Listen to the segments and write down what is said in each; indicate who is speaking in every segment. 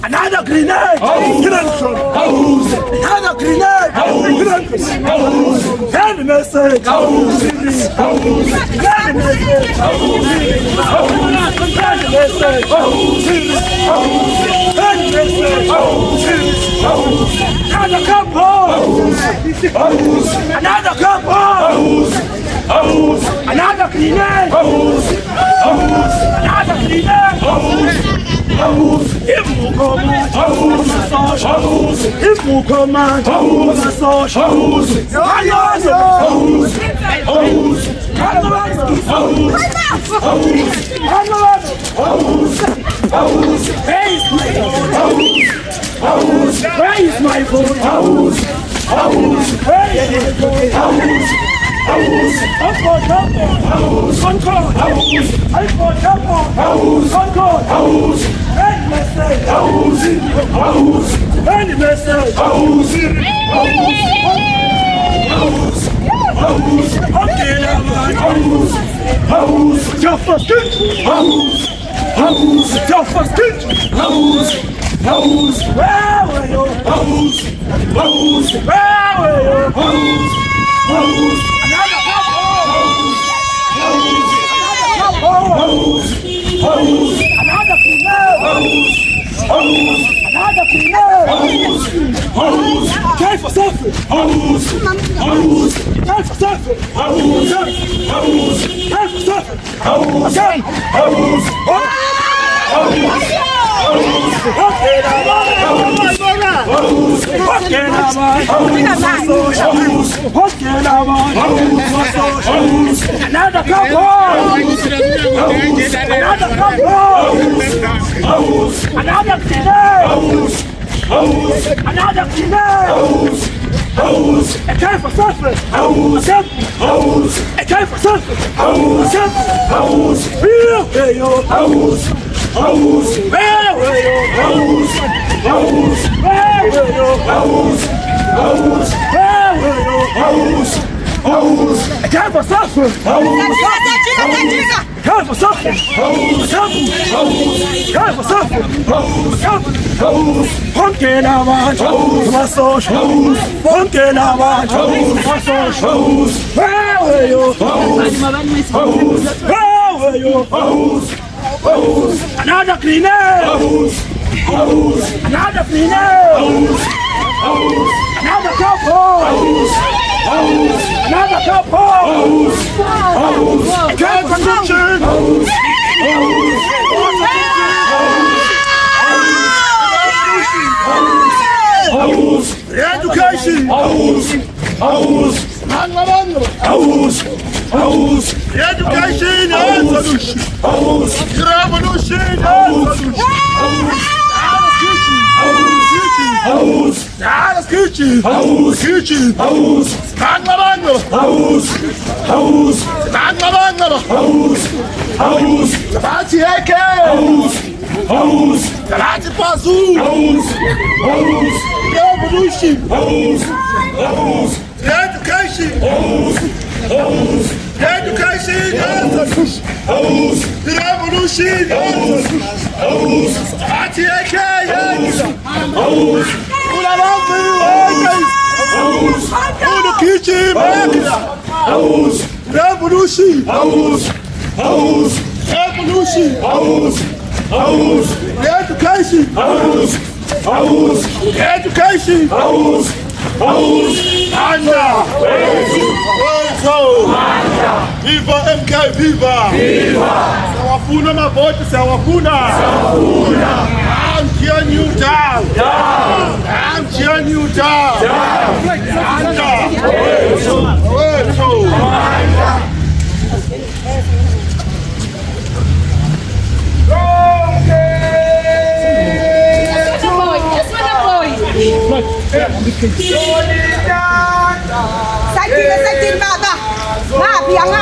Speaker 1: Another grenade! Another grenade! Send the message! Another couple! Another couple! Another grenade! Another grenade! If you command, where is my vote? Time for suffering. Time for suffering. Time for suffering. Another couple. Another a time for suffering. A time for suffering. Another cleaner. Another cleaner. Another couple. Another couple. Care condition. Education. Education. Revolution. Viva MK, viva! Sawafuna mavoti, sawafuna! I'm tearing you down! I'm tearing you down! Solidário!
Speaker 2: Sakin baba. Ngapi yang.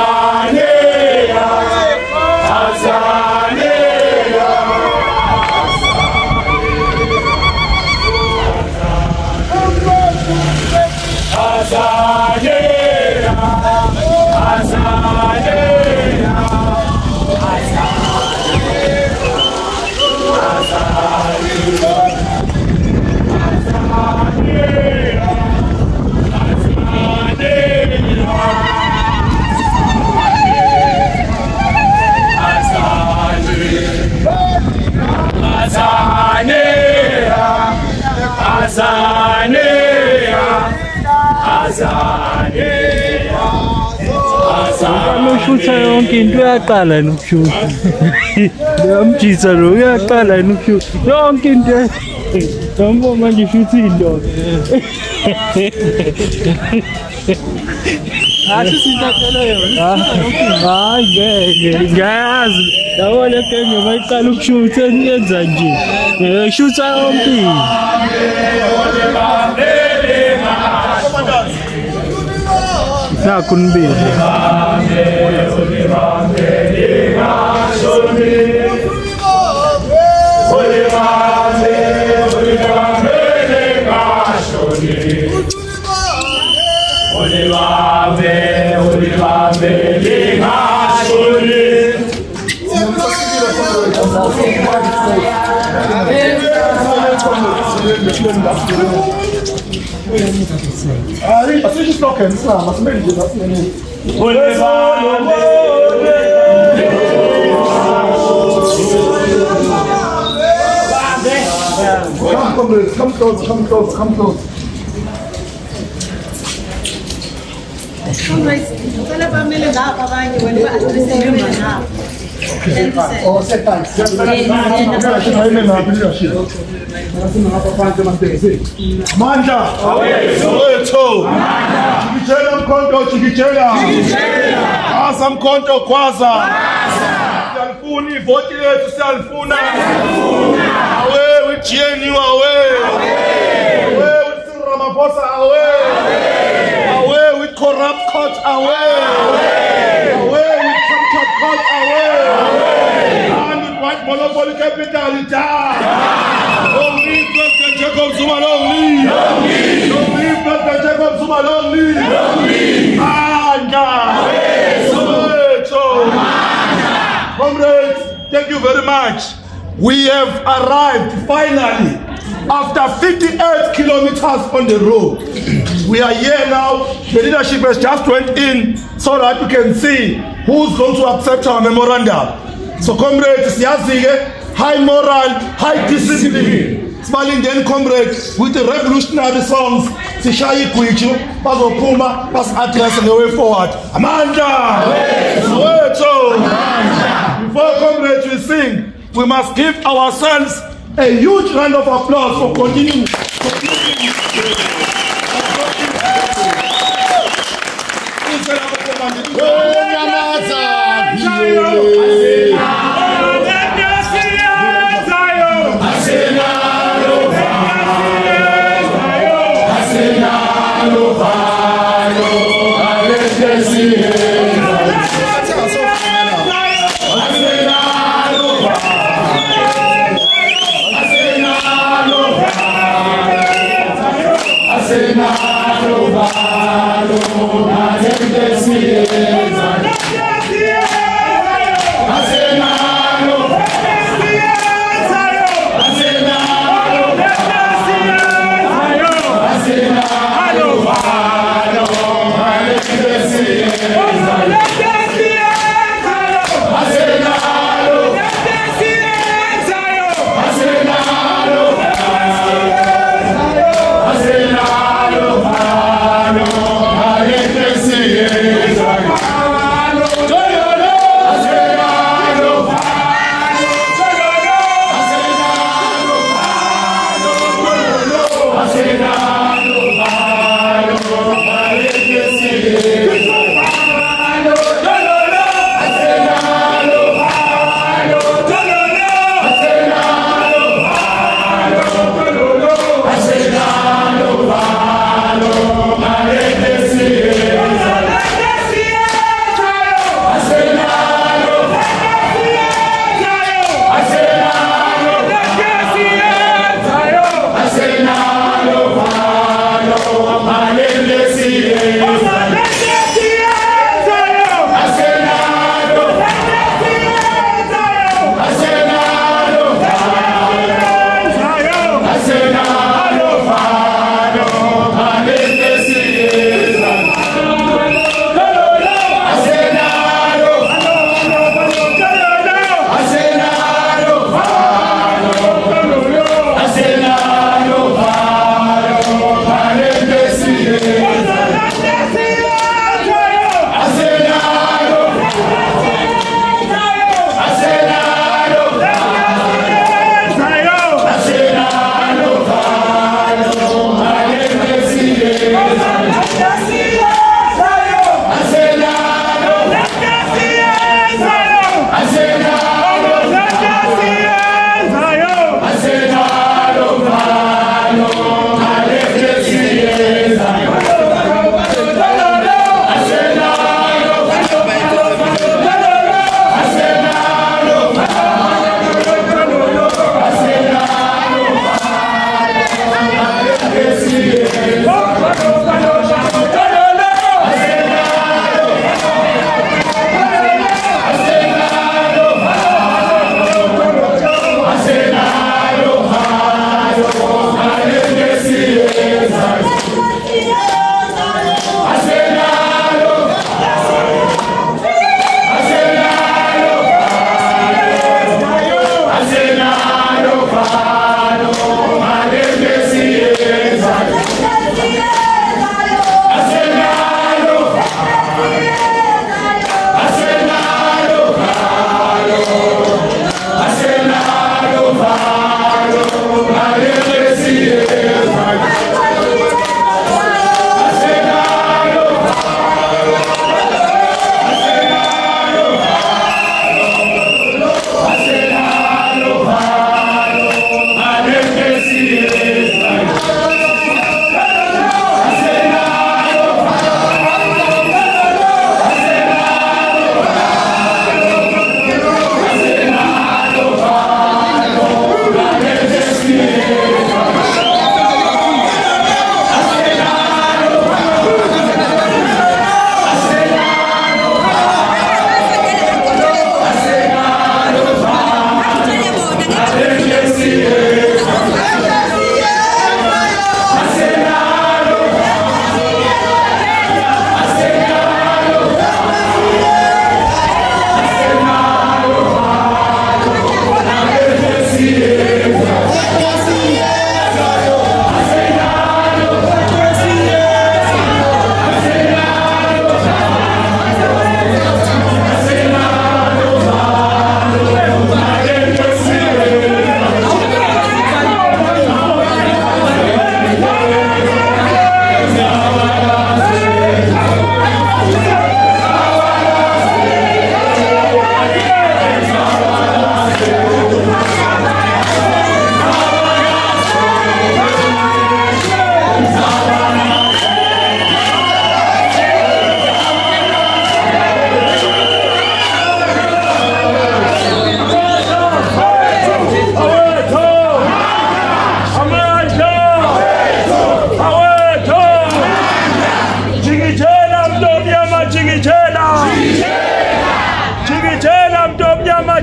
Speaker 1: Azania, Azania.
Speaker 3: Futhi yonke into uyaqala nokushuta. Yamjisa lo uyaqala nokushuta. Yonke into Tambo manje shuthi indoda. Hayi sintathela yona. Hayi ngeke ngazi. Yabona kenge mayiqala ukushutha yenza nje. Shutha yonke. Nakho nibili.
Speaker 1: Come close. Manda, wethu, ngitshela mkhonto jikijela, asa mkhonto kwaza, siyalifuna ivoti yethu siyalifuna, awe withiyeni awe with Ramaphosa awe with corrupt court awe with corrupt court awe, and with white monopoly capital down. Long live President Jacob Zuma, long live! Long live President Jacob Zuma, long live! Comrades, thank you very much. We have arrived finally after 58 kilometers on the road. We are here now. The leadership has just went in so that we can see who's going to accept our memorandum. So comrades, high moral, high discipline. Smiling then comrades with the revolutionary songs. Sishayi Kwichu, Bazo Puma, Bas address and the way forward. Amanda! Before comrades we sing, we must give ourselves a huge round of applause for continuing.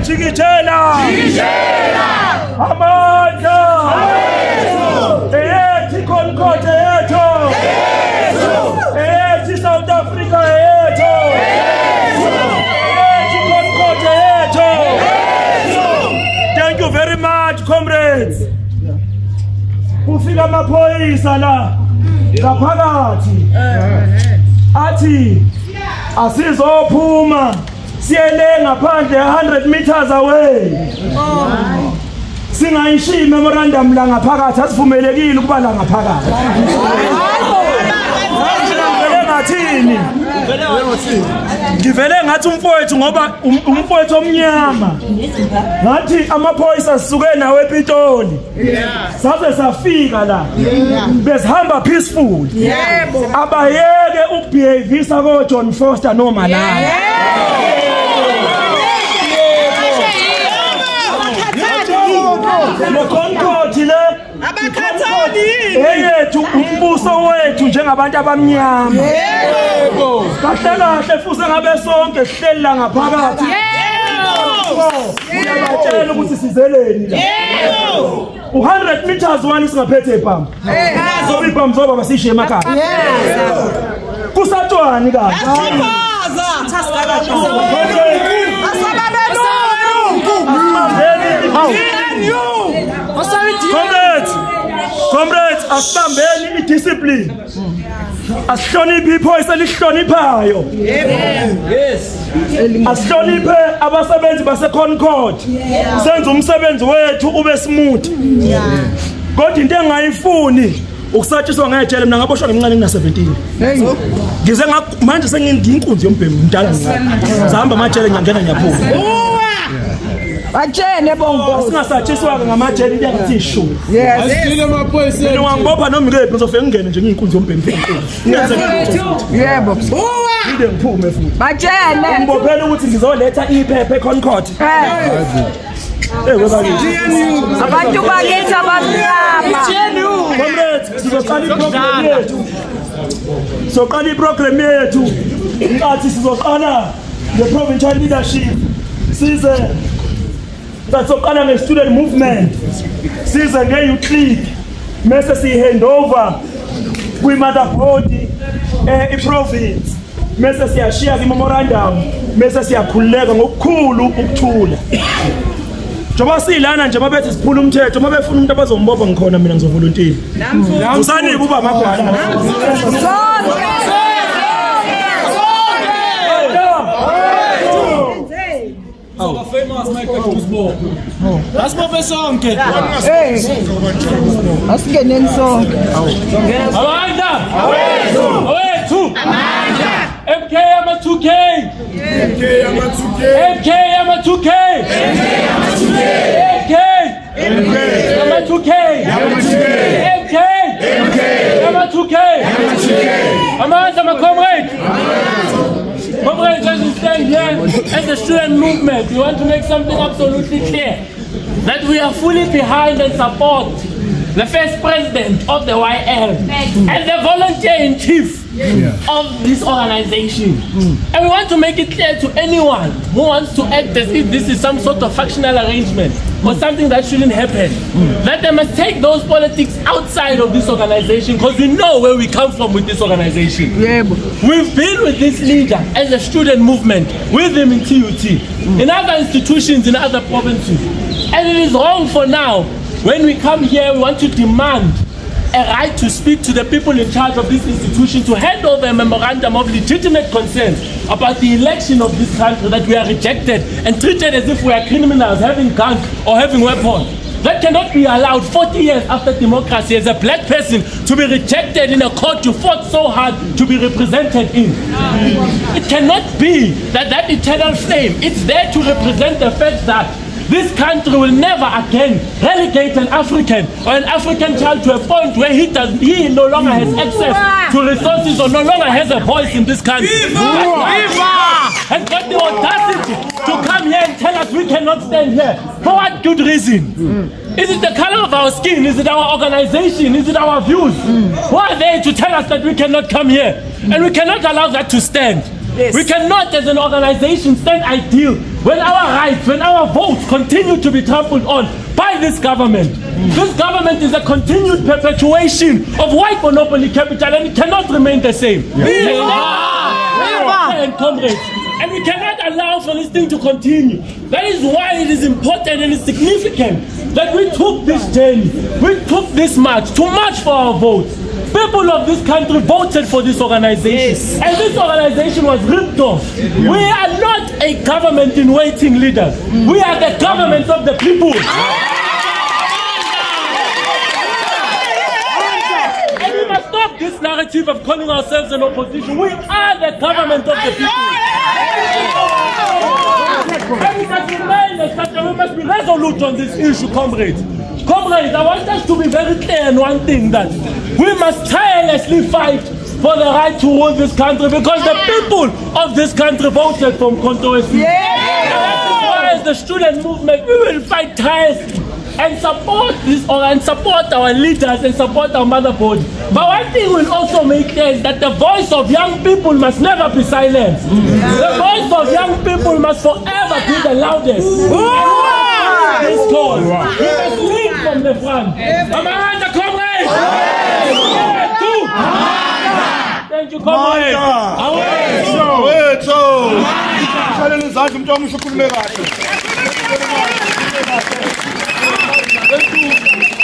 Speaker 1: jikijela amandla eyethi Concord yethu eyethi South Africa yethu eyethi Concord yethu. Thank you very much, comrades. Kufika amaphoyisa la ngaphakathi athi asizophuma siyele ngaphandle 100 meters away. Singayishiyi memorandum la ngaphakathi asivumelekile ukuba la ngaphakathi. Ngathini? Ngivele ngathi umfowethu ngoba umfowethu omnyama. Ngathi amaphoyisa sisuke nawe ePitoli. Saze safika la. Besihamba peaceful. Abayeke ukubehavisa ko John Foster no Malala. Concord le abakhathali eyethu umbuso wethu njengabantu abamnyama. Yebo. Kahle kahle futhi ngabe sonke sihleli la ngaphakathi. Yebo. Uyabatshela ukuthi sizeleni la. Yebo. 100 meters one singaphethe iphambo. Zoba iphambo zoba basishiye emakhaya. Yebo. Kusatshwani kahle. Asibaza. Comrades, asambeni idiscipline. Asihloniphe iphoyisa lihloniphayo. Yes. Asihloniphe abasebenzi baseConcord. Senze umsebenzi wethu ube smooth. Kodwa into engayifuni ukusatshiswa ngejele mina ngaboshwa ngincane ngina 17. Ngize manje sengiyinkunzi yombhemu mdala ngaka. Sahamba amajele ngiyangena ngiyaphuma.
Speaker 2: Bajene bongo
Speaker 1: singasatshiswa ngamajele iyangathi ishu.
Speaker 2: Yes.
Speaker 1: Asile amaphoyisa. Mina wangibopha noma ngeke ngizofika ngene nje ngiyinkunzi yombhemu enkulu. Ngiyenze
Speaker 2: yebo.
Speaker 1: Ngide ngiphume futhi.
Speaker 2: Bajene.
Speaker 1: Ngibophela ukuthi ngizoletha iphepha eConcord.
Speaker 2: Abantu bakithi abamnyama.
Speaker 1: Comrades, sizoqala iprogram yethu. Soqala iprogram yethu. Ngathi sizoqala ngeprovincial leadership. Size soqala nge-student movement. Size nge-youth league. Mase siyi-hand over kwi-mother body i-province. Mase siyashiya kwi-memorandum. Mase siyakhululeka ngokukhulu ukuthula. Njoba silana nje mabethi siphula umthetho mabefuna umuntu abazombopha ngikhona mina ngizovolunteer. Usani kuba amagwala.
Speaker 3: So famous Mike Kusbo. That's my song.
Speaker 2: Hey. Asingeneni sonke.
Speaker 3: Amanda. Awethu. Amanda. MK ama 2K. MK ama 2K. MK ama 2K. MK ama 2K. MK ama 2K. MK ama 2K. Amanda, my comrade. Comrades, as we stand here as the student movement, we want to make something absolutely clear. That we are fully behind and support the first president of the YL and the volunteer-in-chief of this organization. And we want to make it clear to anyone who wants to act as if this is some sort of factional arrangement or something that shouldn't happen, that they must take those politics outside of this organization, because we know where we come from with this organization. We've been with this leader as a student movement, with him in TUT, in other institutions, in other provinces. And it is wrong for now, when we come here, we want to demand a right to speak to the people in charge of this institution to hand over a memorandum of legitimate consent about the election of this country, that we are rejected and treated as if we are criminals having guns or having weapons. That cannot be allowed 40 years after democracy as a black person to be rejected in a court you fought so hard to be represented in. It cannot be that that eternal flame, it's there to represent the fact that this country will never again relegate an African or an African child to a point where he no longer has access to resources or no longer has a voice in this country. Has got the audacity to come here and tell us we cannot stand here. For what good reason? Is it the color of our skin? Is it our organization? Is it our views? Who are they to tell us that we cannot come here? And we cannot allow that to stand.
Speaker 2: Yes.
Speaker 3: We cannot as an organization stand ideal when our rights, when our votes continue to be trampled on by this government. This government is a continued perpetuation of white monopoly capital, and it cannot remain the same. And comrades, and we cannot allow for this thing to continue. That is why it is important and it's significant that we took this journey, we took this march to march for our votes. People of this country voted for this organization, and this organization was ripped off. We are not a government in waiting leaders. We are the government of the people. And we must stop this narrative of calling ourselves an opposition. We are the government of the people. And we must remain as such, and we must be resolute on this issue, comrades. Comrades, I want us to be very clear in one thing, that we must tirelessly fight for the right to rule this country, because the people of this country voted for Mkhonto weSizwe. As the student movement, we will fight tirelessly and support this, and support our leaders and support our motherboard. But one thing we'll also make clear is that the voice of young people must never be silenced. The voice of young people must forever be the loudest. This call. We must lead from the front. Amanda, comrades! Thank you, comrades.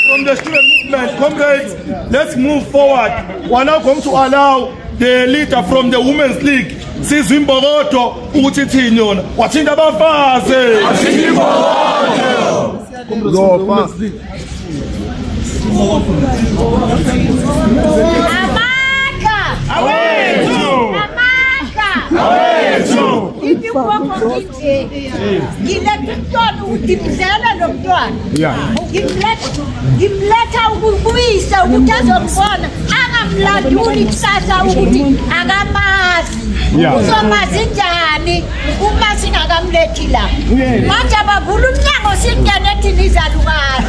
Speaker 1: From the student movement, comrades, let's move forward. We are now going to allow the leader from the Women's League, Sizwe Mbokodo, ukuthi thini yona. Wathinta abafazi.
Speaker 4: If you walk on it, you let the son who gives ngimletha ukubuyisa ukuthi azokubona angamlanduli kusasa ukuthi akamazi uzomazi njani uma singakamlethi la manje abavula umnyango singene ethi nizalukana.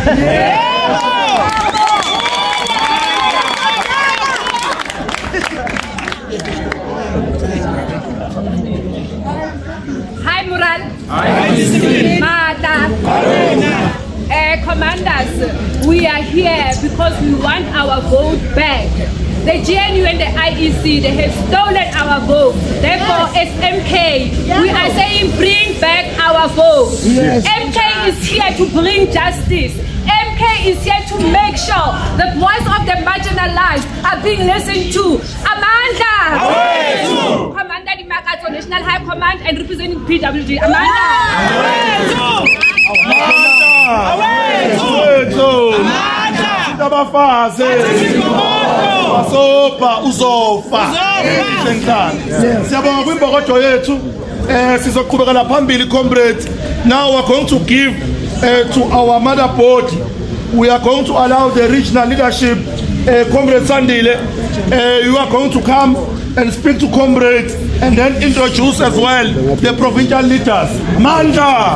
Speaker 5: Hi Mural. Mata. Commanders, we are here because we want our vote back. The GNU and the IEC, they have stolen our vote. Therefore, as MK, we are saying bring back our vote. MK is here to bring justice. MK is here to make sure the voice of the marginalized are being listened to. Amanda! Commander Dimakato, National High Command and representing PWG. Amanda!
Speaker 1: Abafazi basopa uzofa enkani. Siyabonga kwimbokodo yethu, sizoqhubekela phambili comrades. Now we are going to give to our motherboard. We are going to allow the regional leadership, Comrade Sandile, you are going to come and speak to comrades and then introduce as well the provincial leaders. Manda!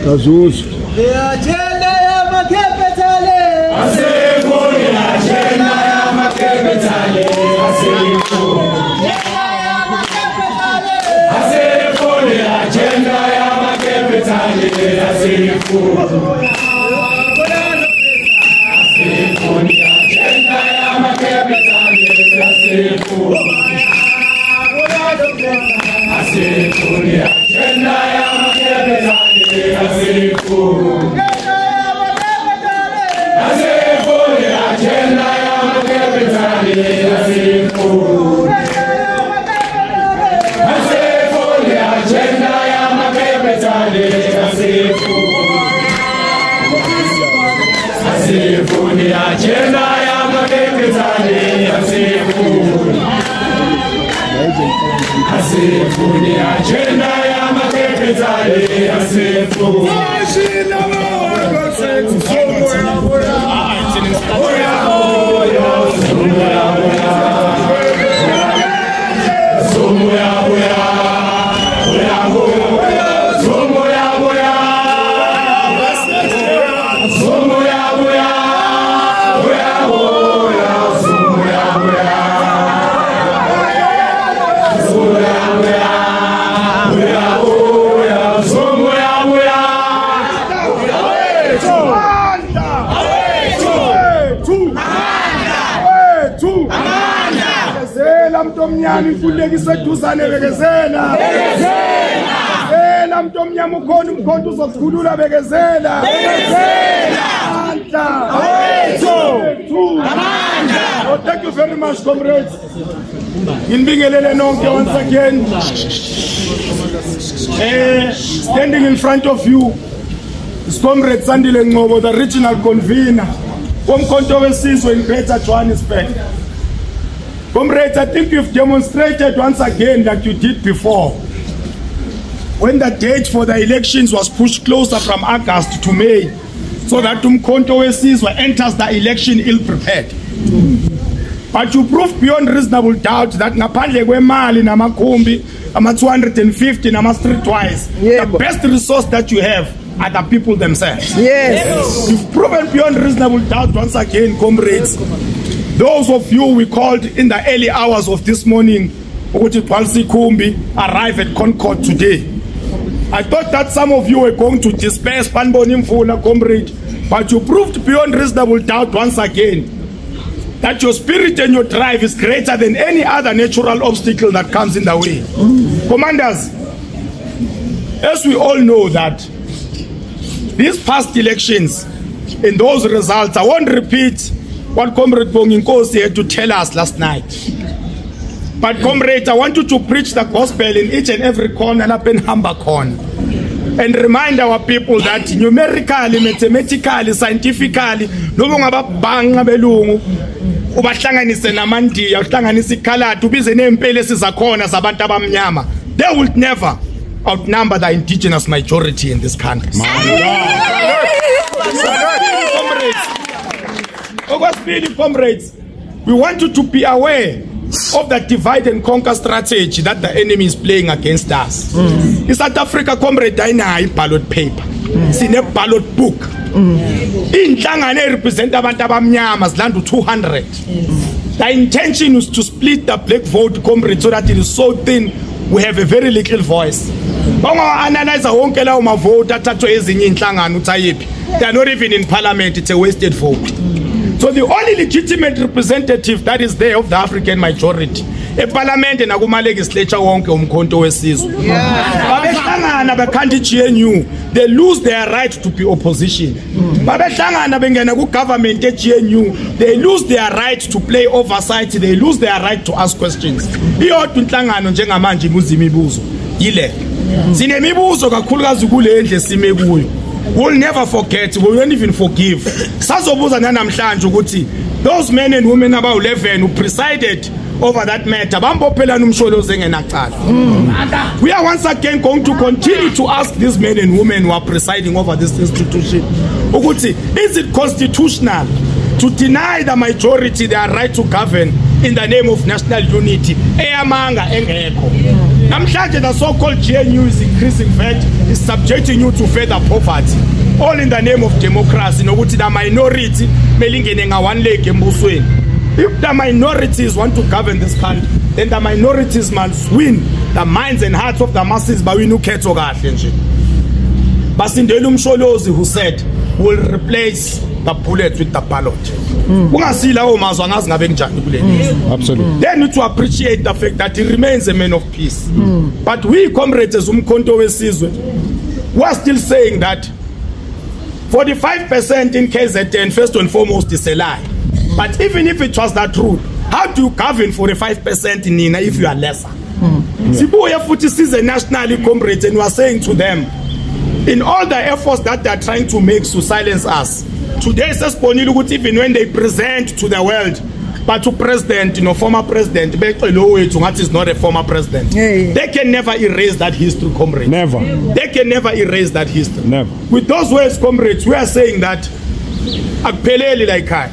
Speaker 1: Kazus.
Speaker 6: The agenda ya makepetale.
Speaker 7: Asefoni agenda ya makepetale. Asefoni agenda ya makepetale. Asefoni agenda ya makepetale. Asefoni agenda ya
Speaker 1: omnyama imfundeko iseduzane bekezela. Mntu omnyama ukhona umkhonto uzokukhulula bekezela. Oh, thank you very much, comrades. Inbingelele nonke once again. Standing in front of you is Comrade Sandile Ngcobo, the regional convener from Umkhonto Wesizwe in Greater Johannesburg. Comrades, I think you've demonstrated once again that you did before. When the date for the elections was pushed closer from August to May, so that Umkhonto Wesizwe enters the election ill-prepared. But you proved beyond reasonable doubt that ngaphandle kwemali namakhumbi ama 250 nama streetwise, the best resource that you have are the people themselves. Yes. You've proven beyond reasonable doubt once again, comrades. Those of you we called in the early hours of this morning, ukuthi Palsi Kumbi arrive at Concord today. I thought that some of you were going to disperse Panboni Mfula, comrade, but you proved beyond reasonable doubt once again that your spirit and your drive is greater than any other natural obstacle that comes in the way. Commanders, as we all know that these past elections and those results, I won't repeat what Comrade Bonginkosi had to tell us last night. But comrades, I want you to preach the gospel in each and every corner up in Hambacon and remind our people that numerically, mathematically, scientifically, no ngaba banga belungu ubahlanganise namandiya uhlanganise ikhaladi ubize nempele sizakhona zabantu abamnyama, they will never outnumber the indigenous majority in this country. Comrades, we want you to be aware of the divide and conquer strategy that the enemy is playing against us. In South Africa, comrade, I know ballot paper. It's in a ballot book. In Tangane represent abantu abamnyama land to 200. The intention is to split the black vote, comrade, so that it is so thin we have a very little voice. They are not even in parliament, it's a wasted vote. So the only legitimate representative that is there of the African majority, a parliament and a legislature wonke Umkhonto Wesizwe. They lose their right to be opposition. Government they lose their right to play oversight, they lose their right to ask questions. We'll never forget, we won't even forgive. Those men and women about 11 who presided over that matter, we are once again going to continue to ask these men and women who are presiding over this institution, is it constitutional to deny the majority their right to govern in the name of national unity? The so-called GNU is increasing VAT, is subjecting you to further poverty, all in the name of democracy. The minority, if the minorities want to govern this country, then the minorities must win the minds and hearts of the masses. Basindelu Msholozi, who said, will replace the bullet with the ballot. Absolutely. They need to appreciate the fact that he remains a man of peace. But we, comrades, as Umkhonto Wesizwe, we are still saying that 45% in KZN, first and foremost, is a lie. But even if it was that true, how do you govern 45% in Nina if you are lesser? Sibuya Futi is a nationally comrades, and we are saying to them, in all the efforts that they are trying to make to silence us, today says even when they present to the world, but to president, former president, what is not a former president, they can never erase that history, comrades.
Speaker 8: Never.
Speaker 1: They can never erase that history.
Speaker 8: Never.
Speaker 1: With those words, comrades, we are saying that akupheleli la ekhaya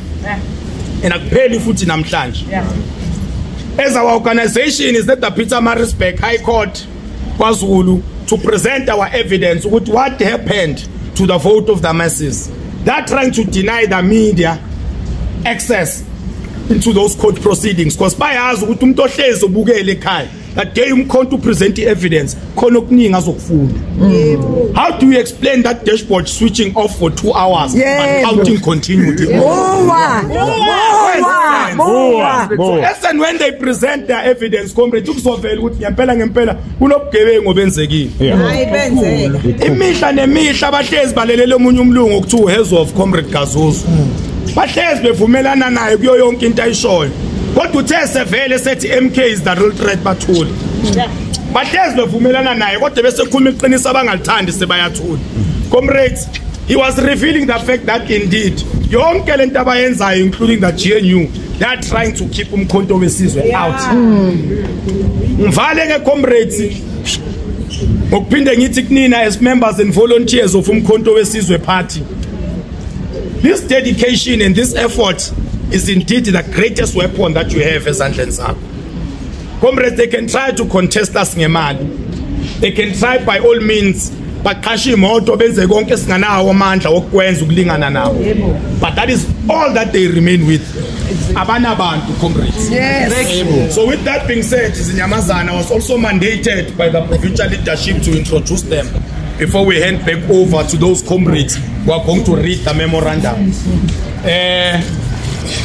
Speaker 1: and akupheli futhi namhlanje. As our organization is at the Pietermaritzburg High Court, KwaZulu, to present our evidence with what happened to the vote of the masses. They're trying to deny the media access into those court proceedings, because by us that day umkhonto present evidence khona okuningi azokufunda. How do you explain that dashboard switching off for 2 hours but counting continued? Yes, and when they present their evidence, comrade ukusovela ukuthi ngempela kunobugebengu obenzekile. Imihla nemihla abahlezi balelele omunye umlungu okuthiwa uHezo of Comrade Gazuzu. Bahlezi bevumelana naye kuyo yonke into ayishoyo. Kodwa uthe sevele sethi MK is the real threat bathula. Bahlezi bevumelana naye kodwa bese khuluma iqiniso abangalithandi sebayathula. Comrades, he was revealing the fact that indeed yonke lento abayenzayo including the GNU, they are trying to keep umkhonto wesizwe out. Mvale ke comrades ngokuphinde ngithi kunina as members and volunteers of umkhonto wesizwe party, this dedication and this effort is indeed the greatest weapon that you have ezandleni zakho. Comrades, they can try to contest us ngemali, they can try by all means baqashe imoto benze konke singanawo amandla okwenza ukulingana nabo, but that is all that they remain with. Abanabantu, comrades. Yes. So with that being said, Zinyamazana was also mandated by the provincial leadership to introduce them before we hand back over to those comrades who are going to read the memorandum.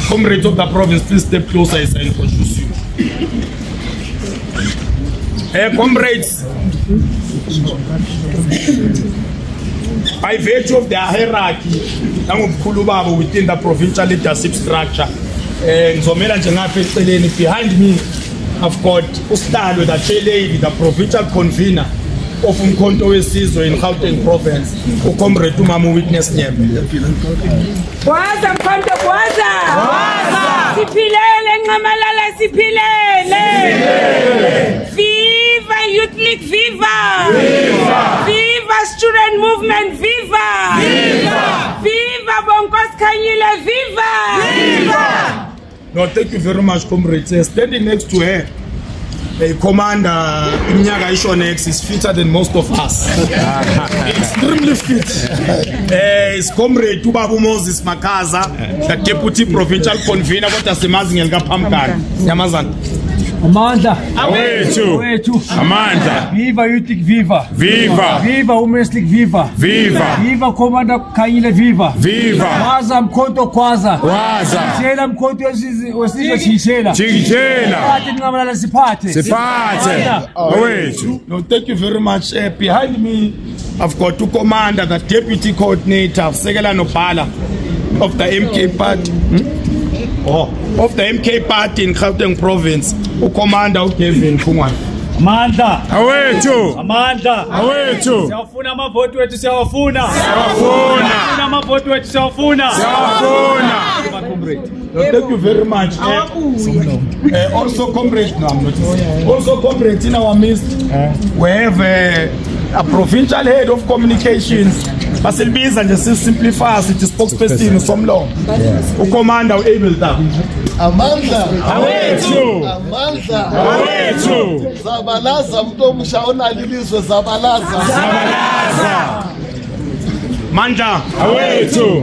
Speaker 1: Comrades of the province, please step closer as I introduce you. Comrades, by virtue of their hierarchy within the provincial leadership structure, behind me I've got Ustalo, the chair lady, the provincial convener of Umkhonto wesizwe in Gauteng province, Comrade Tumamu Witness Nyembe.
Speaker 2: Bwaza Mkhonto bwaza. Sipilele Ncamalala sipilele. Viva Youth League, viva! Viva! Viva Student Movement, viva! Viva! Viva Bonkos Khanyile, viva! Viva!
Speaker 1: No, thank you very much, comrades. Standing next to her, a commander Inyaka Ishonex is fitter than most of us. Extremely fit. His comrade Tubabu Moses Makaza, the deputy provincial convener, what does the Mazing Pamkan? Yamazan.
Speaker 3: Amanda.
Speaker 7: Awetu. Amanda.
Speaker 3: Viva Youth League, viva.
Speaker 7: Viva.
Speaker 3: Viva Women's League, viva.
Speaker 7: Viva.
Speaker 3: Viva Commander Khanyile, viva.
Speaker 7: Viva.
Speaker 3: Kwaza Mkhonto kwaza.
Speaker 7: Kwaza.
Speaker 3: Shela Mkhonto wesizwe shishela.
Speaker 7: Chingishela.
Speaker 3: Siphathe Ncamalala siphathe.
Speaker 7: Siphathe. Awetu.
Speaker 1: No, thank you very much. Behind me, I've got two commander, the deputy coordinator, Sekela Nopala of the MK party. Of the MK party in Gauteng province, Commander Kevin Kungwan.
Speaker 3: Amanda.
Speaker 7: Awetu.
Speaker 3: Amanda.
Speaker 7: Awetu.
Speaker 3: Siyafuna amavoti wethu siyawafuna.
Speaker 7: Siyawafuna.
Speaker 3: Amavoti wethu siyawafuna.
Speaker 7: Siyawafuna.
Speaker 1: Thank you very much. Also, comrades, no, I'm not. Also, comrades in our midst, we have a provincial head of communications. Basilbiza nje simplify sithi spokesperson somlo. Ukomanda uAbelta.
Speaker 8: Amandla.
Speaker 7: Awetu.
Speaker 8: Amandla.
Speaker 7: Awetu.
Speaker 8: Zabalaza umuntu omusha onalilizwe zabalaza.
Speaker 7: Zabalaza.
Speaker 1: Manda.
Speaker 7: Awetu.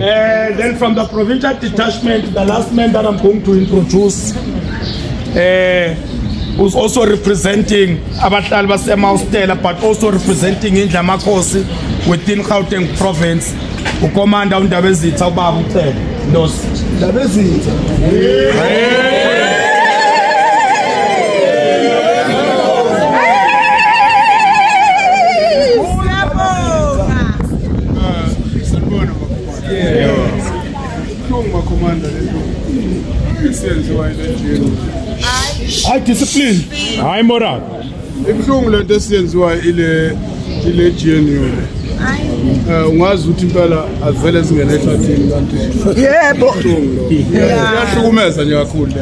Speaker 1: Then from the provincial detachment, the last man that I'm going to introduce, who's also representing Abahlali baseMaustela, but also representing Indla Makhosi within Gauteng province, uCommander uNdabezitha ubaba uCele Ndosi.
Speaker 8: Ndabezitha.
Speaker 1: High discipline.
Speaker 7: High moral.
Speaker 9: Ibhlungu lento esiyenziwa ile GNU. Ungazi ukuthi impela azivele zingene ehlathini kanti
Speaker 2: Yebo.
Speaker 9: Iyahlukumeza nje kakhulu le.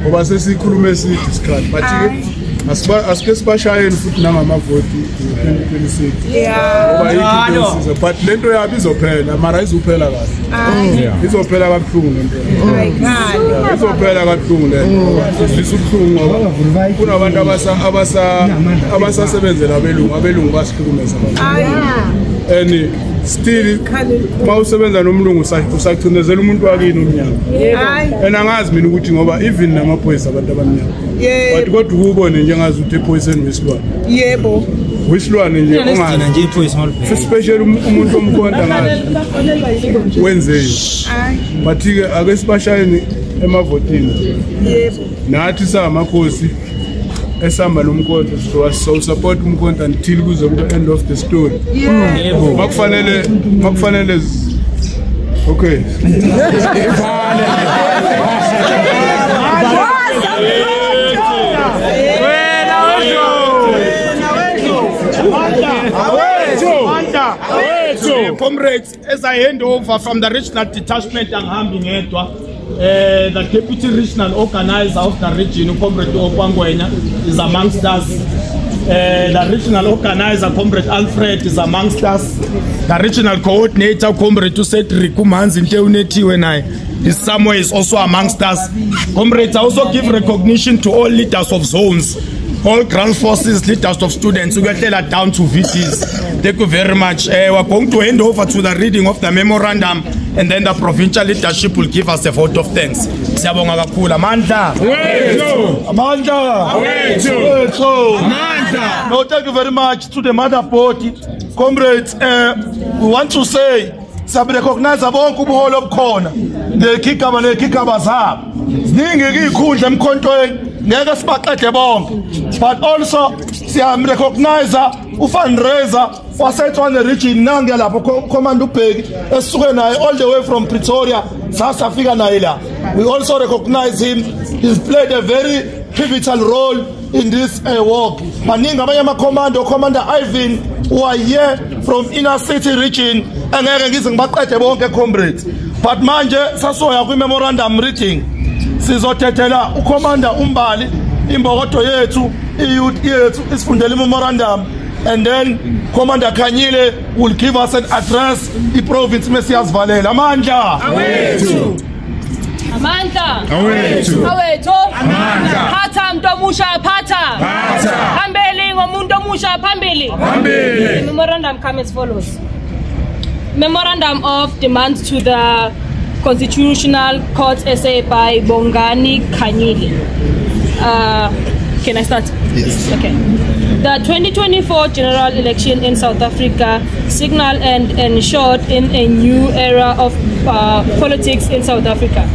Speaker 9: Ngoba sesikhuluma esithi isikhathi but asike sibashayeni futhi nangamavoti 2026. Ngoba but lento yabo izophela mara izophela kahle. Izophela kabuhlungu lento. Izophela kabuhlungu lento. Isibhlungu kunabantu abasasebenzela abelungu basihlukumeza. still mawusebenza nomlungu usachindezela umuntu wakini umnyama and angazi mina ukuthi ngoba even namaphoyisa abantu abamnyama but kodwa ukubone njengazi ukuthi ephoyiseni wesilwane
Speaker 6: yebo
Speaker 9: wesilwane nje ongazi
Speaker 10: nje iphoyisa
Speaker 9: especially umuntu omkhonta ngazi wenzeni but ke ake sibashayeni emavotini
Speaker 6: yebo
Speaker 9: nathi samakhosi esamba nomkhonto so support umkhonto until kuze kube end of the story
Speaker 10: yebo
Speaker 9: makufanele okay
Speaker 1: comrades, as I hand over from the regional detachment angihambi ngedwa the deputy regional organizer of the region, Comrade Opangwenya, is amongst us. The regional organizer, Comrade Alfred, is amongst us. The regional coordinator, Comrade Cedric Kumanzi Nteunetiwenai, is somewhere is also amongst us. Comrades, I also give recognition to all leaders of zones, all ground forces, leaders of students. We get down to VTs. Thank you very much. We're going to hand over to the reading of the memorandum, and then the provincial leadership will give us a vote of thanks. Siyabonga kakhulu. Amandla. Amandla. Amandla. No, thank you very much to the mother board. Comrades, we want to say, sabi recognize abonke ubuholo obukhona. Nekigaba zabo. Ziningi izikhundla emkhontweni. Ngeke sibaqede bonke. But also siyam recognize ufundraiser waseTshwane region nange lapho command ubheki esisuke naye all the way from Pretoria sasafika naye la. We also recognize him. He's played a very pivotal role in this work. Maningi abanye ama Commander Ivan who are here from inner city region engeke ngize ngibaqede bonke comrades. But manje sasoya kwi memorandum reading sizothethela uCommander Umbali imbokodo yethu iyouth yethu isifundele memorandum, and then Commander Kanyile will give us an address the province mesiyasivalela. Amandla
Speaker 5: awethu amandla awethu amandla phatha umuntu omusha phatha phambili ngomuntu omusha phambili. The memorandum comes as follows. Memorandum of demands to the Constitutional Court SA by Bongani Kanyile. Can I start?
Speaker 8: Yes.
Speaker 5: Okay. The 2024 general election in South Africa signaled and ensured in a new era of politics in South Africa.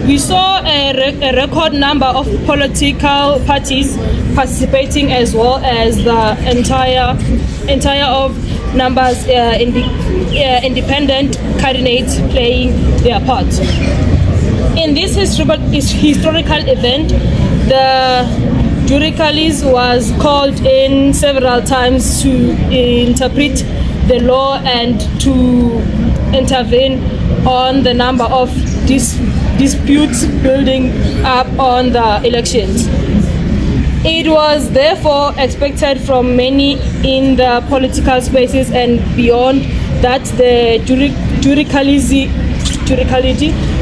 Speaker 5: We saw a record number of political parties participating, as well as the entire of numbers independent candidates playing their part. In this historical event, the Judicialis was called in several times to interpret the law and to intervene on the number of disputes building up on the elections. It was therefore expected from many in the political spaces and beyond that the judiciality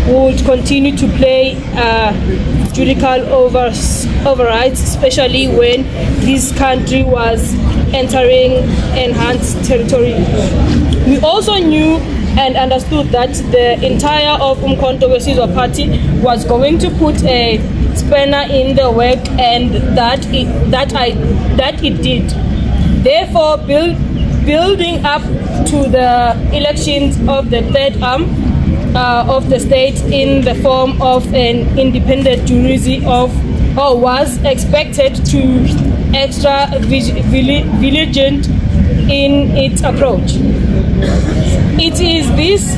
Speaker 5: would continue to play judicial overrides, especially when this country was entering enhanced territory. We also knew and understood that the entire of Umkhonto weSizwe Party was going to put a spanner in the work, and that it did. Therefore, building up to the elections of the third arm of the state in the form of an independent jury was expected to extra vigilant in its approach. It is this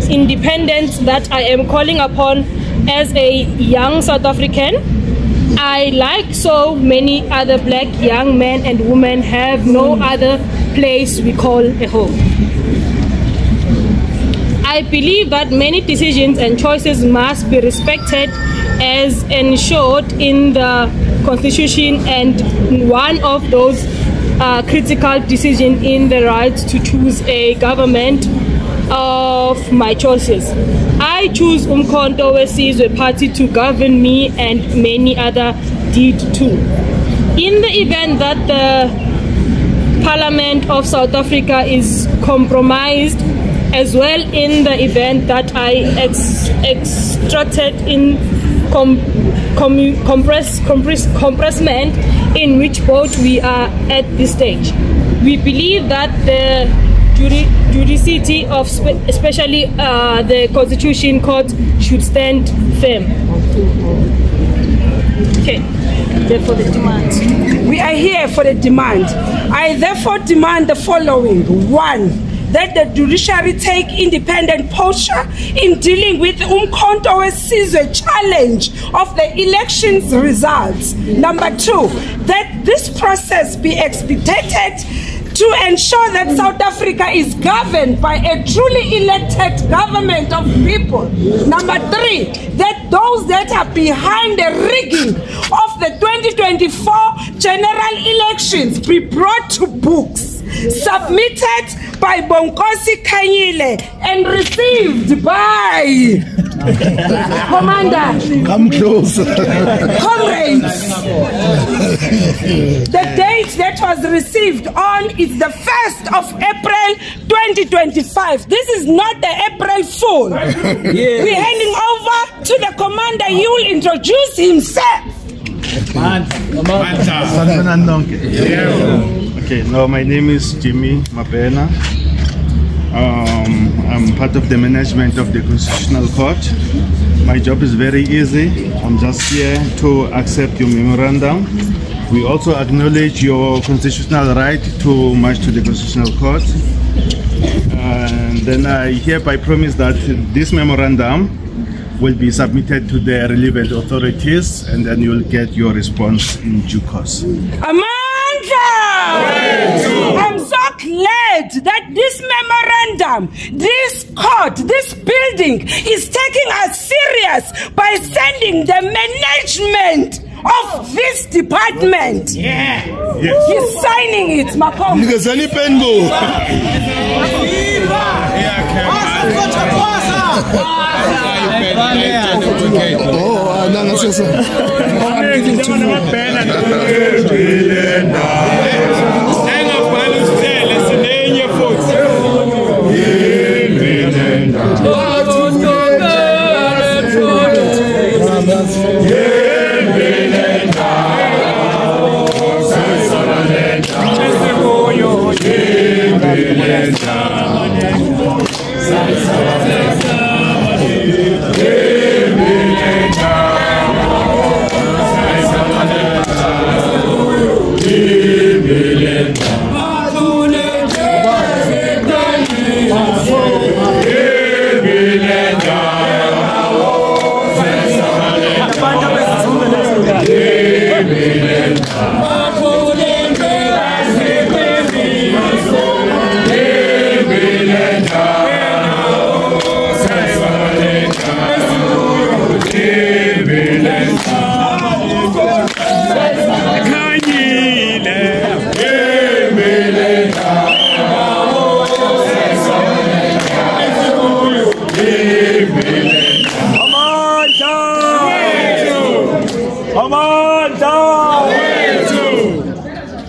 Speaker 5: independence that I am calling upon as a young South African. I, like so many other black young men and women, have no other place we call a home. I believe that many decisions and choices must be respected as enshrined in the Constitution, and one of those critical decisions in the right to choose a government of my choices. I choose Umkhonto weSizwe Party to govern me, and many other did too. In the event that Parliament of South Africa is compromised, as well in the event that I extracted in compressment, in which boat we are at this stage. We believe that the judicity of especially the Constitution Court should stand firm. Okay, therefore the demand.
Speaker 2: We are here for the demand. I therefore demand the following. 1, that the judiciary take independent posture in dealing with Umkhonto weSizwe challenge of the elections results. Number 2, that this process be expedited to ensure that South Africa is governed by a truly elected government of people. Number 3, that those that are behind the rigging of the 2024 general elections be brought to books, submitted by Bonkosi Khanyile and received by Commander.
Speaker 8: Come close.
Speaker 2: Comrades. The date that was received on is the 1st of April 2025. This is not the April Fool. We're handing over to the commander. He will introduce himself.
Speaker 10: Okay, now my name is Jimmy Mabena. I'm part of the management of the Constitutional Court. My job is very easy. I'm just here to accept your memorandum. We also acknowledge your constitutional right to march to the Constitutional Court. And then I hereby promise that this memorandum will be submitted to the relevant authorities, and then you'll get your response in due course.
Speaker 2: I'm so glad that this memorandum, this court, this building is taking us serious by sending the management of this department.
Speaker 1: Yes.
Speaker 2: He's signing it, Makom.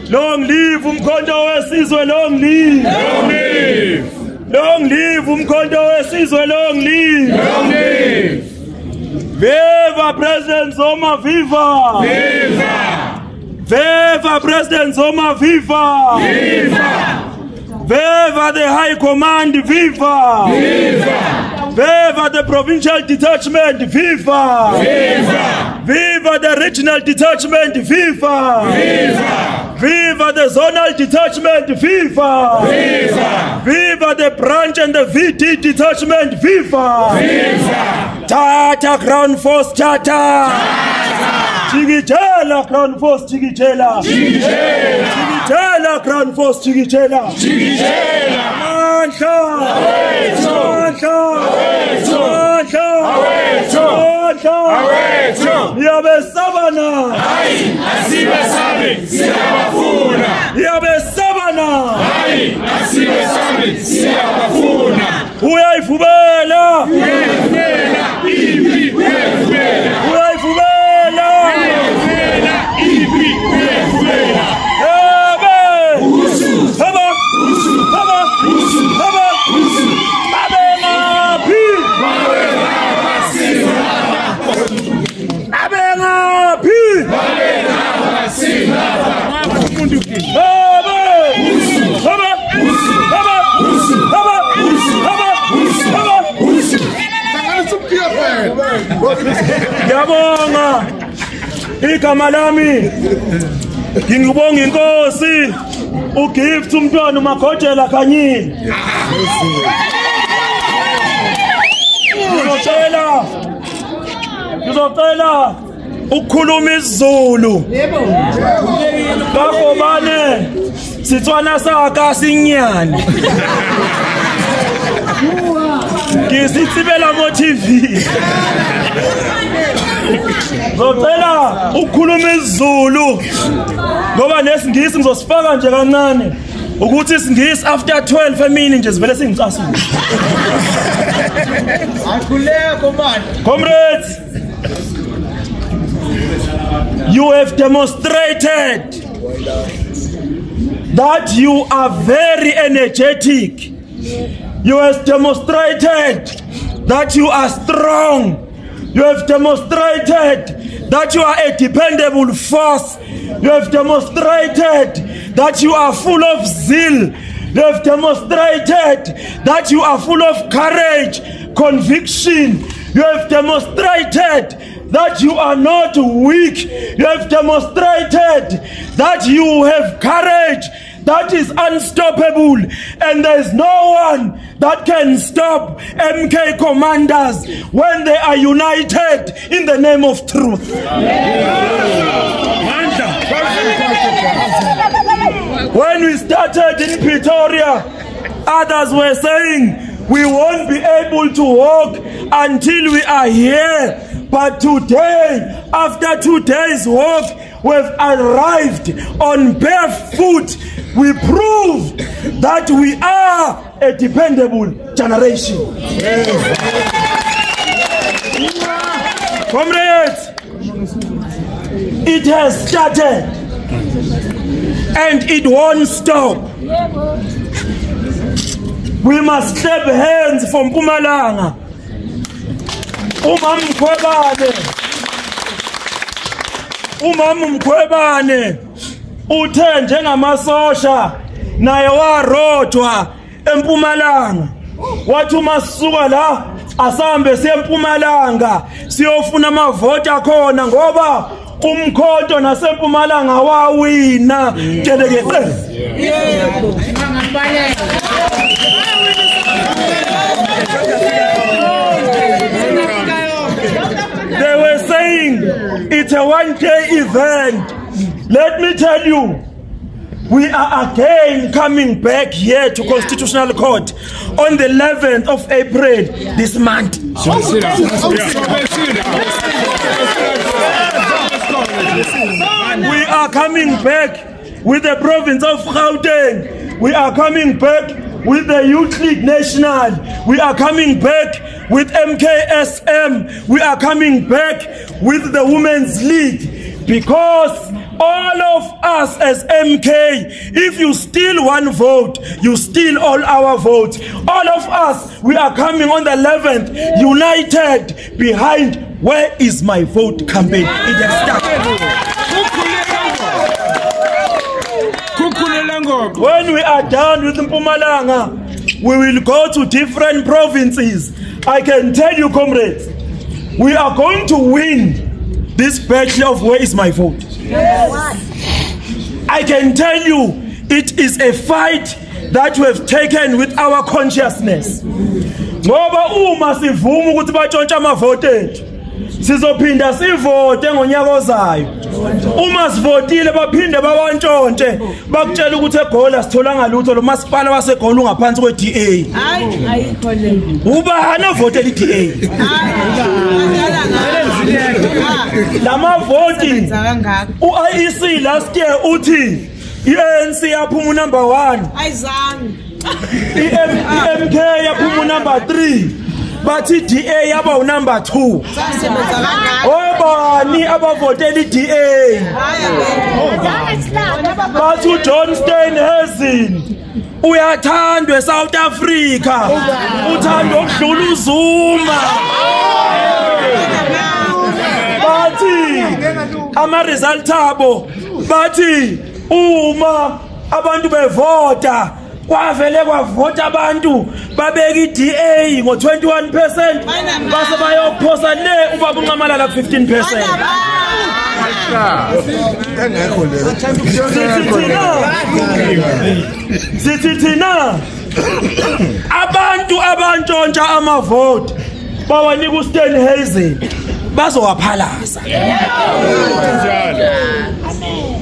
Speaker 1: Long live Umkhonto weSizwe, long live. Long live. Long live Umkhonto weSizwe, long live. Long live. Viva President Zuma, viva. Viva. Viva President Zuma, viva. Viva. Viva the High Command, viva. Viva. Viva the Provincial Detachment, viva. Viva. Viva the Regional Detachment, viva. Viva. Viva the Zonal Detachment, viva. Viva. Viva the Branch and the VD Detachment, viva. Viva. Tata Crown Force, Tata. Chigitela Crown Force, Chigitela. Chigitela. Chigitela Crown Force, Chigitela. Chigitela. Mancha. Aweto. Mancha. Aweto. Mancha. Aweto. Mancha. Aweto. Yabesabana. Hai, asibesabe, siyabafuna. Yabesabana. Hai, asibesabe, siyabafuna. Uyayivubela. Uyayivubela. Ibi uyayivubela. Uyayivubela. Uyayivubela. Ibi uyayivubela. Ebe. Usuzu. Ngiyabonga igama lami ngingibonga inkosi ugift umntwana uMagojela Khanyile ngizocela ukukhuluma isiZulu ngakho bane sitswana saka sinyane ngisitsibela mo TV ngizocela ukukhuluma isiZulu ngoba nesingisi ngizosifaka nje kancane ukuthi isingisi after 12 emini nje sivele singicasula
Speaker 6: Akhuleko man.
Speaker 1: Comrades, you have demonstrated that you are very energetic. You have demonstrated that you are strong. You have demonstrated that you are a dependable force. You have demonstrated that you are full of zeal. You have demonstrated that you are full of courage, conviction. You have demonstrated that you are not weak. You have demonstrated that you have courage that is unstoppable, and there is no one that can stop MK commanders when they are united in the name of truth. When we started in Pretoria, others were saying we won't be able to walk until we are here. But today, after 2 days' walk, we've arrived on barefoot. We proved that we are a dependable generation. Comrades, it has started and it won't stop. We must clap hands from Mpumalanga. Umam Mkhwebane uthe njengamasosha naye warodwa eMpumalanga wathi masisuka la asambe siye eMpumalanga siyofuna amavoti khona ngoba umkhonto naseMpumalanga wawina telekeke. They were saying it's a one-day event. Let me tell you, we are again coming back here to Constitutional Court on the 11th of April this month. We are coming back with the province of Gauteng. We are coming back with the Youth League National. We are coming back with MKSM. We are coming back with the Women's League. Because all of us as MK, if you steal one vote, you steal all our votes. All of us, we are coming on the 11th, united behind Where Is My Vote campaign. It has started. When we are done with Mpumalanga, we will go to different provinces. I can tell you, comrades, we are going to win this battle of Where Is My Vote. Yes. I can tell you, it is a fight that we have taken with our consciousness. Ngoba uma sivuma ukuthi batshontsha amavote ethu, sizophinda sivote ngonyaka ozayo. Uma sivotile baphinde bawantshontshe bakutshela ukuthi eGola sithola ngalutho lo masipala waseGola ungaphansi kweDA. Hayi ayikho le. Ubani ovotela iDA? Lama voting uIEC last year uthi iANC yaphuma number 1 ayizange iMK yaphuma number 3 bathi DA yaba number 2 obani abavotela iDA bathi uJohn Steenhuisen uyathandwa eSouth Africa uthanda ukudlula uZuma bathi ama result abo bathi uma abantu bevota
Speaker 3: kwavele kwavota abantu babeka iDA ngo21% base bayophosa le ubaba uNcamalala ku15%. Sithi thina abantu abantshontsha amavoti bawanika uStenhazen bazowaphalaza.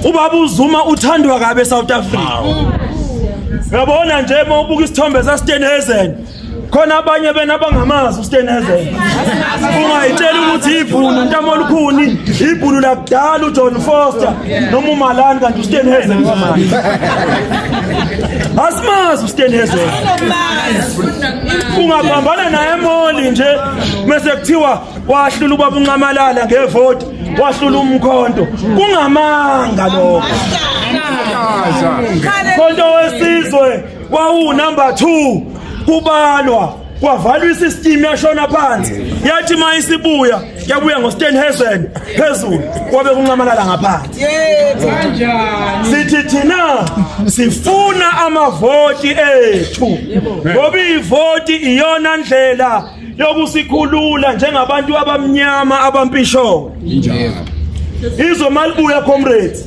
Speaker 3: Ubaba uZuma uthandwa kabe eSouth Africa. Ngiyabona nje uma ubuka isithombe saStenhazen khona abanye bena abangamazi uStenhazen. Ungayitshela ukuthi ibhunu Ntamo Lukhuni, ibhunu lakudala uJohn Foster noma uMalani kanti uStenhazen kwamanje. Asimazi uStenhazen. Ungabambana naye emoli nje mase kuthiwa wahlula ubaba uNcamalala ngevoti, wahlula uMkhonto. Kungamanga lokho. Khonto wesizwe wawu number 2 kubalwa kwavalwa isystem yashona phansi yathi mayisibuya yabuya ngoStenhazen phezulu kwabe kuNcamalala ngaphansi. Kanjani sithi thina sifuna amavoti ethu ngoba ivoti iyona ndlela yokusikhulula njengabantu abamnyama abampisho. Izo malibuya comrades,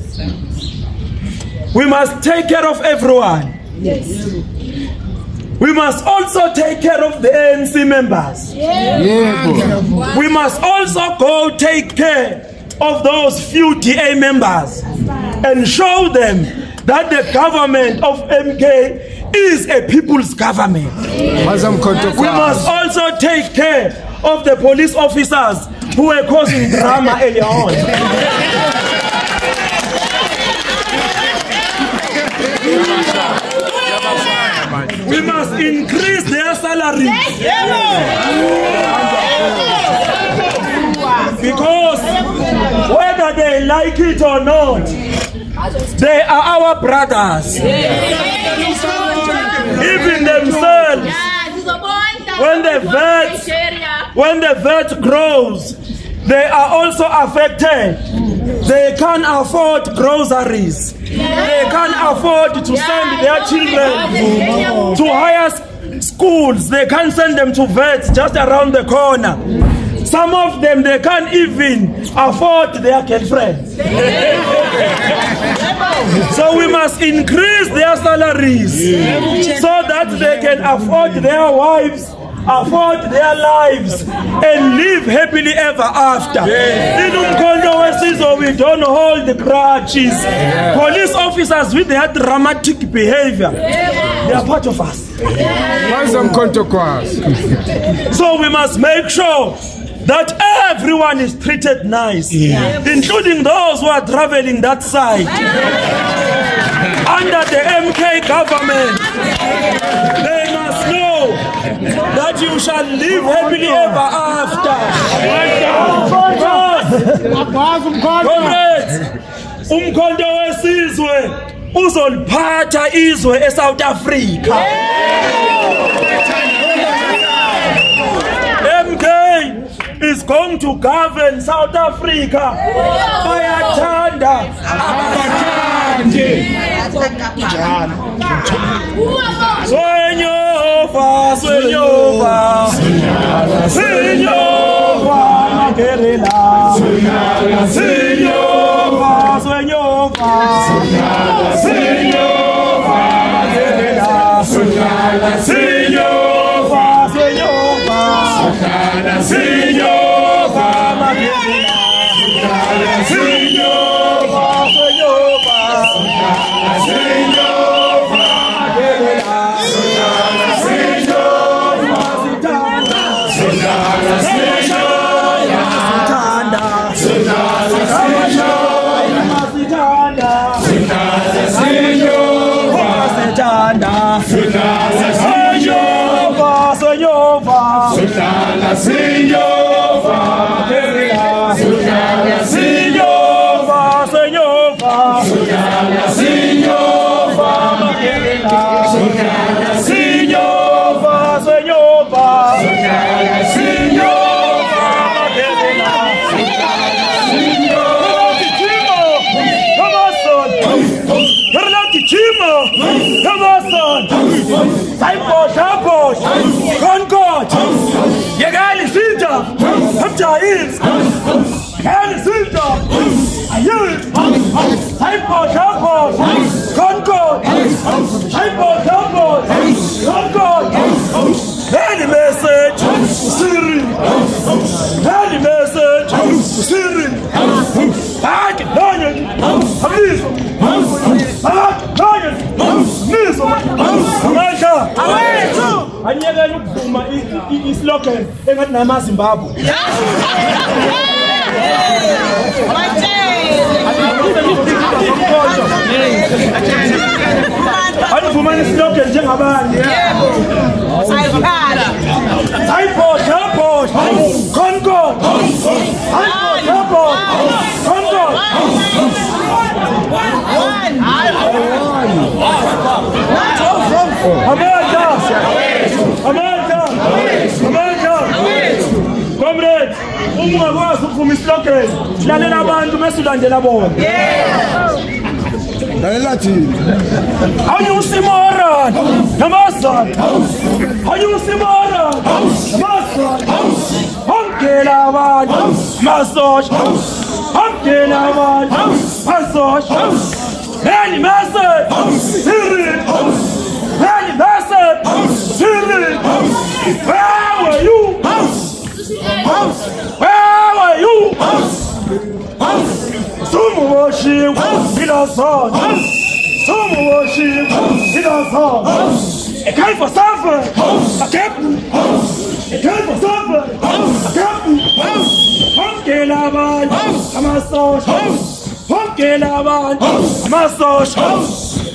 Speaker 3: we must take care of everyone. Yes. We must also take care of the ANC members. Yeah. We must also go take care of those few DA members and show them that the government of MK is a people's government. We must also take care of the police officers who are causing drama earlier on. We must increase their salaries. Because whether they like it or not, they are our brothers. Even themselves, when the VAT grows, they are also affected. They can't afford groceries. They can't afford to send their children to higher schools. They can't send them to vets just around the corner. Some of them, they can't even afford their girlfriends. So we must increase their salaries so that they can afford their wives, afford their lives, and live happily ever after. In Umkhonto wesizwe, we don't hold the grudges. Police officers with their dramatic behavior, they are part of us. So we must make sure that everyone is treated nice, including those who are traveling that side. Under the MK government, they must know that you shall live happily ever after. Comrades, Umkhonto wesizwe uzoliphatha izwe eSouth Africa. MK is going to govern South Africa. Bayathanda abathandi. Swenyova, swenyova, swenyova, magerela. Swenyova, swenyova, swenyova, magerela. Swenyova, swenyova, Come on,
Speaker 1: Mason, Cyport, Concord, Yagali Filter, Hamjais, Yagali Filter, Ayun, Cyport, Concord, Cyport, Concord, any message, Siri, any message, Siri, back in London, anyeke ukuvuma islogan engathi namaZimbabwe anivuma islogan njengabanye sayiphala Cyport Concord Concord America comrades ungakwazi ukuvuma islogan lalela abantu bese ulandela bona lalela thina awusimora namazana awusimora namazana ongela abantu masosha ongela abantu masosha any message Siri any message Siri where were you some worship in our song some worship in our song a kind for suffer a captain a kind for suffer a captain Hongelaban Amasosh Hongelaban Amasosh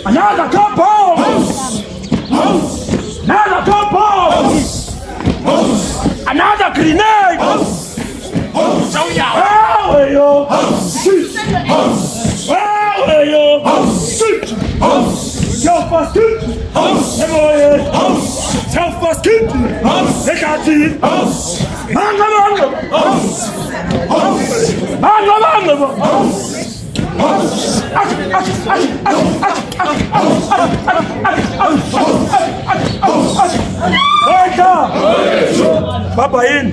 Speaker 1: another couple another grenade where were you self-first Papa in.